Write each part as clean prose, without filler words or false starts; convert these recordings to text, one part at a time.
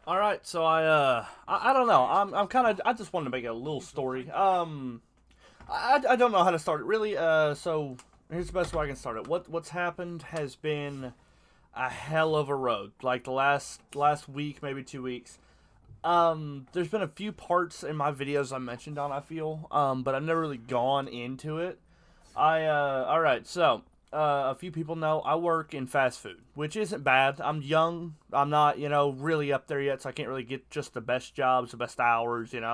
All right, so I don't know. I'm kind of I just wanted to make a little story. I don't know how to start it really. So here's the best way I can start it. What's happened has been a hell of a road. Like the last week, maybe 2 weeks. There's been a few parts in my videos I mentioned on. I feel, but I've never really gone into it. All right, so a few people know I work in fast food, which isn't bad. I'm young. I'm not, really up there yet, so I can't really get just the best jobs, the best hours. And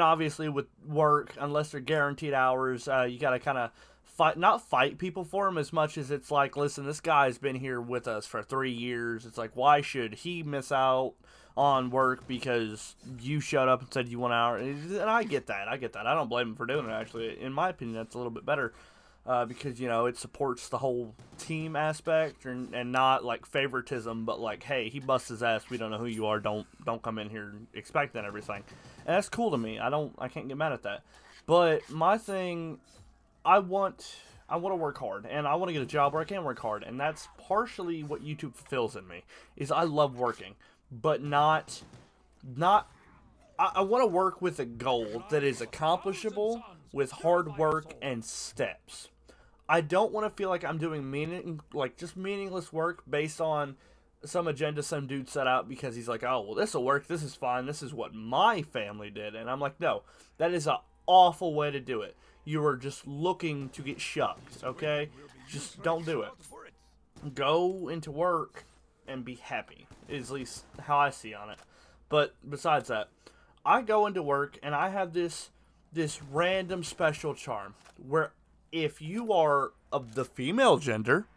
obviously with work, unless they're guaranteed hours, you gotta kind of not fight people for them as much as it's like, listen, this guy's been here with us for 3 years. It's like, why should he miss out on work because you showed up and said you want an hour? And I get that. I don't blame him for doing it. Actually, in my opinion, that's a little bit better because it supports the whole team aspect and not like favoritism, but like, hey, he busts his ass. We don't know who you are. Don't come in here expecting everything, and that's cool to me. I can't get mad at that. But my thing, I want to work hard, and I want to get a job where I can work hard, and that's partially what YouTube fulfills in me. Is I love working, but not. I want to work with a goal that is accomplishable with hard work and steps. I don't want to feel like I'm doing just meaningless work based on some agenda some dude set out because he's like, oh well, this will work. This is fine. This is what my family did, and I'm like, no, that is an awful way to do it. You are just looking to get shucked. Okay, just don't do it. Go into work and be happy. Is at least how I see on it. But besides that, I go into work and I have this random special charm where if you are of the female gender,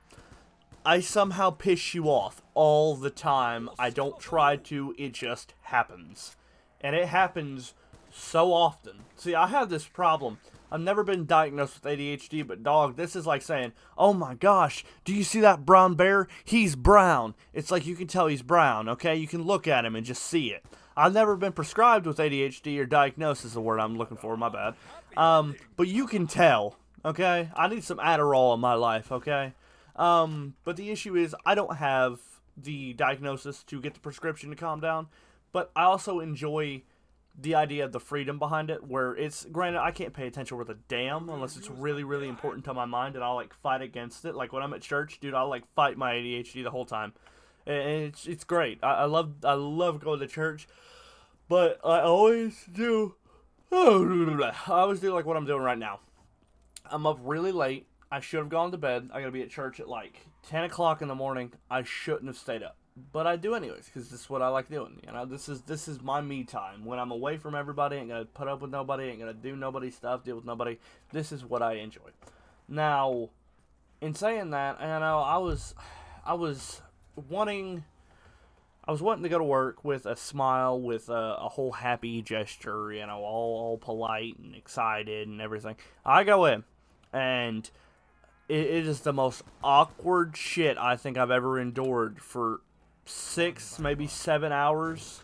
I somehow piss you off all the time. I don't try to, it just happens. And it happens so often. See, I have this problem. I've never been diagnosed with ADHD, but dog, this is like saying, oh my gosh, do you see that brown bear? He's brown. It's like you can tell he's brown, okay? You can look at him and just see it. I've never been prescribed with ADHD or diagnosed is the word I'm looking for, my bad. But you can tell, okay? I need some Adderall in my life, okay? But the issue is I don't have the diagnosis to get the prescription to calm down, but I also enjoy the idea of the freedom behind it, where it's granted I can't pay attention worth a damn unless it's really, really important to my mind, and I'll like fight against it. Like when I'm at church, dude, I'll like fight my ADHD the whole time, and it's great. I love going to church, but I always do. I always do like what I'm doing right now. I'm up really late. I should have gone to bed. I gotta be at church at like 10 o'clock in the morning. I shouldn't have stayed up, but I do anyways because this is what I like doing. This is my me time when I'm away from everybody. Ain't gonna put up with nobody. Ain't gonna do nobody's stuff. Deal with nobody. This is what I enjoy. Now, in saying that, I was wanting. I was wanting to go to work with a smile, with a whole happy gesture, all polite and excited and everything. I go in, and it is the most awkward shit I think I've ever endured for 6, maybe 7 hours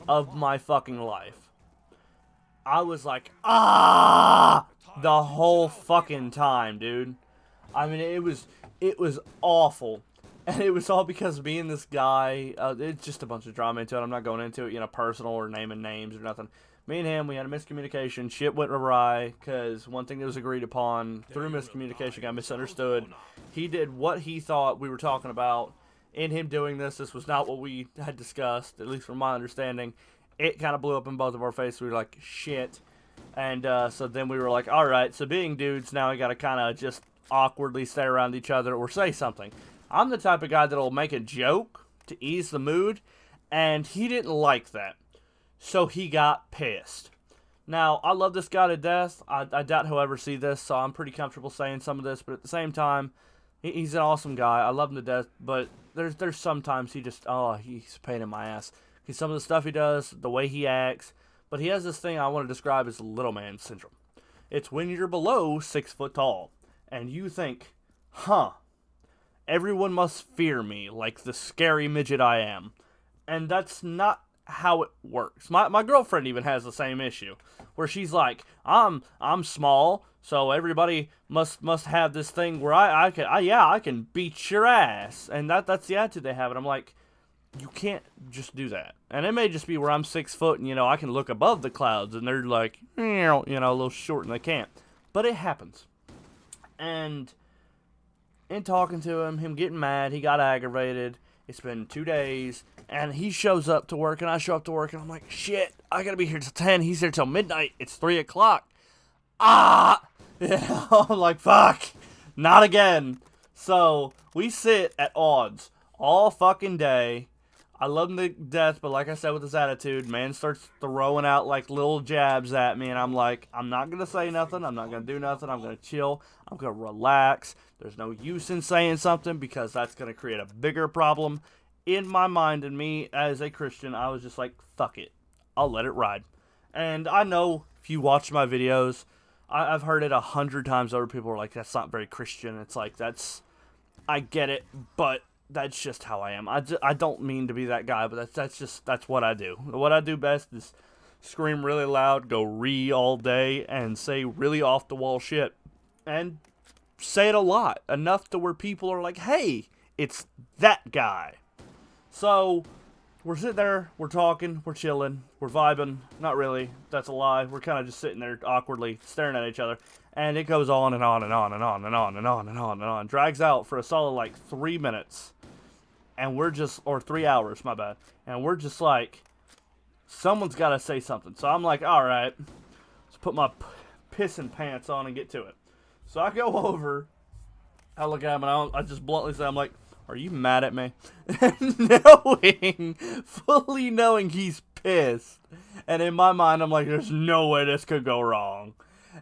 of my fucking life. I was like, the whole fucking time, dude. I mean, it was awful, and it was all because of me and this guy. It's just a bunch of drama into it. I'm not going into it, personal or naming names or nothing. Me and him, we had a miscommunication. Shit went awry because one thing that was agreed upon through miscommunication got misunderstood. He did what he thought we were talking about. In him doing this was not what we had discussed, at least from my understanding. It kind of blew up in both of our faces. We were like, shit. And so then we were like, all right, so being dudes, now we got to kind of just awkwardly stay around each other or say something. I'm the type of guy that'll make a joke to ease the mood, and he didn't like that. So he got pissed. Now, I love this guy to death. I doubt he'll ever see this, so I'm pretty comfortable saying some of this. But at the same time, he's an awesome guy. I love him to death. But there's sometimes he's a pain in my ass. Because some of the stuff he does, the way he acts. But he has this thing I want to describe as little man syndrome. It's when you're below 6 foot tall. And you think, everyone must fear me like the scary midget I am. And that's not how it works. My girlfriend even has the same issue where she's like, I'm small, so everybody must have this thing where I can beat your ass, and that's the attitude they have. And I'm like, you can't just do that. And it may just be where I'm 6 foot and, I can look above the clouds and they're like, a little short and they can't. But it happens. And in talking to him getting mad, he got aggravated. It's been 2 days, and he shows up to work, and I show up to work, and I'm like, shit, I gotta be here till 10. He's here till midnight. It's 3 o'clock. I'm like, fuck, not again. So we sit at odds all fucking day. I love him to death, but like I said, with his attitude, man starts throwing out like little jabs at me, and I'm like, I'm not gonna say nothing. I'm not gonna do nothing. I'm gonna chill. I'm gonna relax. There's no use in saying something because that's gonna create a bigger problem. In my mind, and me as a Christian, I was just like, fuck it. I'll let it ride. And I know if you watch my videos, I've heard it 100 times over. People are like, that's not very Christian. It's like, I get it, but that's just how I am. I don't mean to be that guy, but that's what I do. What I do best is scream really loud, go all day, and say really off the wall shit. And say it a lot. Enough to where people are like, hey, it's that guy. So we're sitting there, we're talking, we're chilling, we're vibing. Not really. That's a lie. We're kind of just sitting there awkwardly staring at each other. And it goes on and on and on and on and on and on and on and on. Drags out for a solid like 3 minutes. And we're just, or 3 hours, my bad. And we're just like, someone's got to say something. So I'm like, all right, let's put my pissing pants on and get to it. So I go over, I look at him, and I just bluntly say, I'm like, are you mad at me? Fully knowing he's pissed. And in my mind, I'm like, there's no way this could go wrong.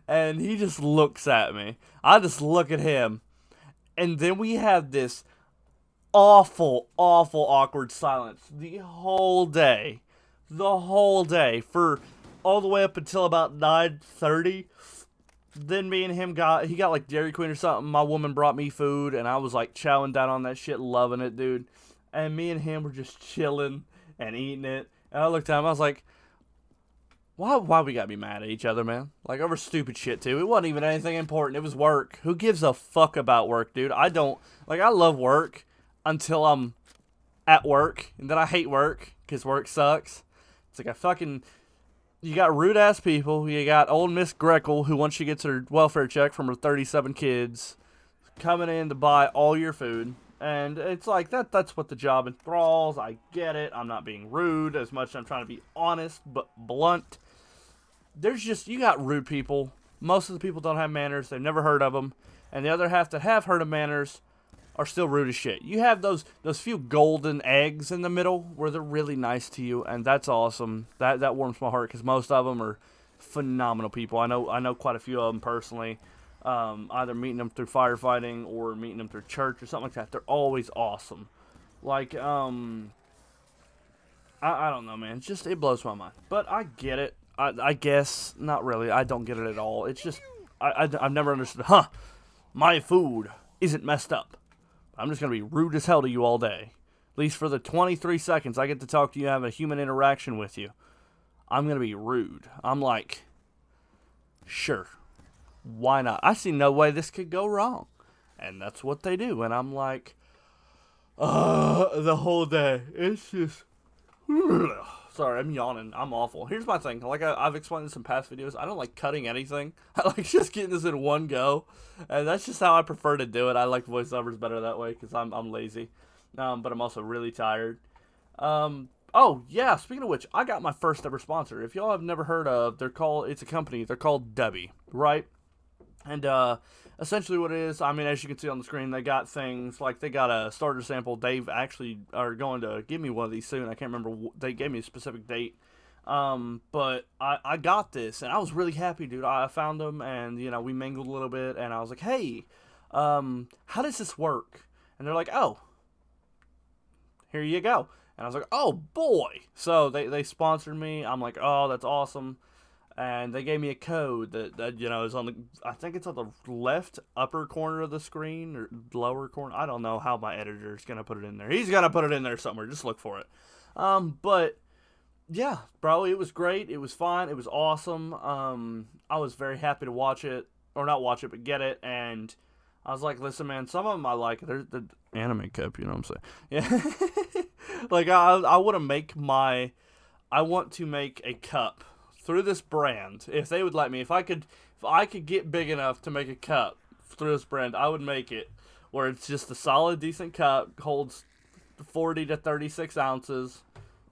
And he just looks at me. I just look at him. And then we have this awful, awful, awkward silence the whole day. The whole day. For all the way up until about 9:30. Then me and him he got like Dairy Queen or something. My woman brought me food, and I was like chowing down on that shit, loving it, dude. And me and him were just chilling and eating it. And I looked at him, I was like, why we gotta be mad at each other, man? Like, over stupid shit, too. It wasn't even anything important. It was work. Who gives a fuck about work, dude? I love work until I'm at work, and then I hate work, because work sucks. It's like you got rude-ass people. You got old Miss Greckle, who once she gets her welfare check from her 37 kids, coming in to buy all your food. And it's like, that's what the job enthralls. I get it. I'm not being rude as much as I'm trying to be honest, but blunt. You got rude people. Most of the people don't have manners. They've never heard of them. And the other half that have heard of manners are still rude as shit. You have those few golden eggs in the middle where they're really nice to you, and that's awesome. That warms my heart because most of them are phenomenal people. I know quite a few of them personally, either meeting them through firefighting or meeting them through church or something like that. They're always awesome. Like, I don't know, man. It blows my mind. But I get it. I guess not really. I don't get it at all. It's just I've never understood. My food isn't messed up. I'm just going to be rude as hell to you all day. At least for the 23 seconds I get to talk to you, have a human interaction with you. I'm going to be rude. I'm like, sure. Why not? I see no way this could go wrong. And that's what they do. And I'm like, the whole day. It's just... Sorry, I'm yawning. I'm awful. Here's my thing. Like I've explained this in past videos, I don't like cutting anything. I like just getting this in one go. And that's just how I prefer to do it. I like voiceovers better that way because I'm lazy. But I'm also really tired. Oh, yeah, speaking of which, I got my first ever sponsor. If y'all have never heard of, it's a company. They're called Debbie, right? And essentially what it is, I mean, as you can see on the screen, they got things like they got a starter sample. Dave actually are going to give me one of these soon. I can't remember. They gave me a specific date. But I got this, and I was really happy, dude. I found them, and, we mingled a little bit, and I was like, hey, how does this work? And they're like, oh, here you go. And I was like, oh, boy. So they sponsored me. I'm like, oh, that's awesome. And they gave me a code that is on the, I think it's on the left upper corner of the screen or lower corner. I don't know how my editor is going to put it in there. He's going to put it in there somewhere. Just look for it. But yeah, bro, it was great. It was fun. It was awesome. I was very happy to watch it, or not watch it, but get it. And I was like, listen, man, some of them I like. They're the anime cup, you know what I'm saying? Yeah. Like I want to make I want to make a cup through this brand. If they would let me, if I could get big enough to make a cup through this brand, I would make it where it's just a solid, decent cup, holds 40 to 36 ounces.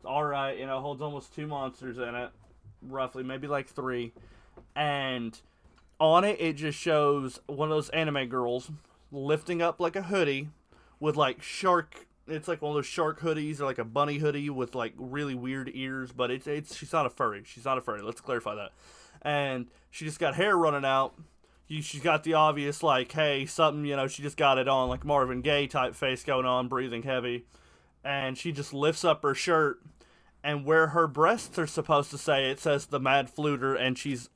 All right, holds almost 2 monsters in it, roughly, maybe like 3, and on it, it just shows one of those anime girls lifting up like a hoodie with like shark. It's like one of those shark hoodies or like a bunny hoodie with like really weird ears, but it's she's not a furry. She's not a furry. Let's clarify that. And she just got hair running out. She's got the obvious like, hey, something, she just got it on, like Marvin Gaye type face going on, breathing heavy. And she just lifts up her shirt, and where her breasts are supposed to say, it says the Mad Fluter, and she's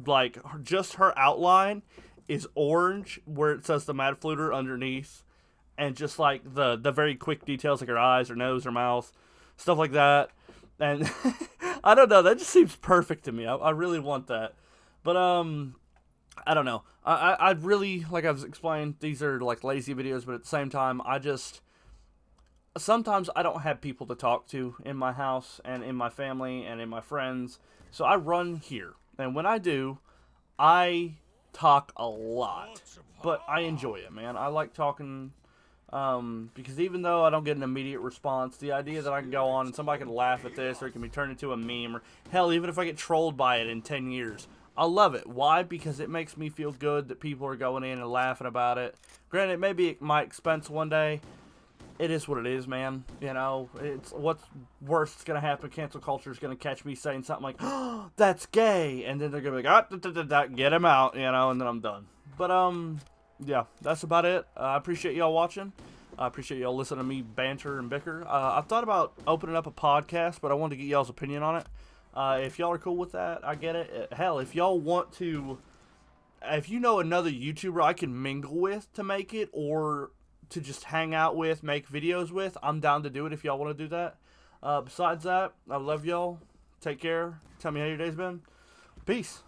like, just her outline is orange where it says the Mad Fluter underneath, and just like the very quick details like her eyes, her nose, her mouth, stuff like that. And I don't know, that just seems perfect to me. I really want that. But I don't know. I really, like I've explained, these are like lazy videos, but at the same time, sometimes I don't have people to talk to in my house and in my family and in my friends, so I run here. And when I do, I talk a lot, but I enjoy it, man. I like talking, because even though I don't get an immediate response, the idea that I can go on and somebody can laugh at this, or it can be turned into a meme, or hell, even if I get trolled by it in 10 years, I love it. Why? Because it makes me feel good that people are going in and laughing about it. Granted, maybe at my expense one day. It is what it is, man. It's what's worse is going to happen. Cancel culture is going to catch me saying something like, oh, that's gay. And then they're going to be like, get him out, and then I'm done. But, yeah, that's about it. I appreciate y'all watching. I appreciate y'all listening to me banter and bicker. I've thought about opening up a podcast, but I wanted to get y'all's opinion on it. If y'all are cool with that, I get it. Hell, if y'all want to, if you know another YouTuber I can mingle with to make it, or to just hang out with, make videos with, I'm down to do it if y'all want to do that. Besides that, I love y'all. Take care. Tell me how your day's been. Peace.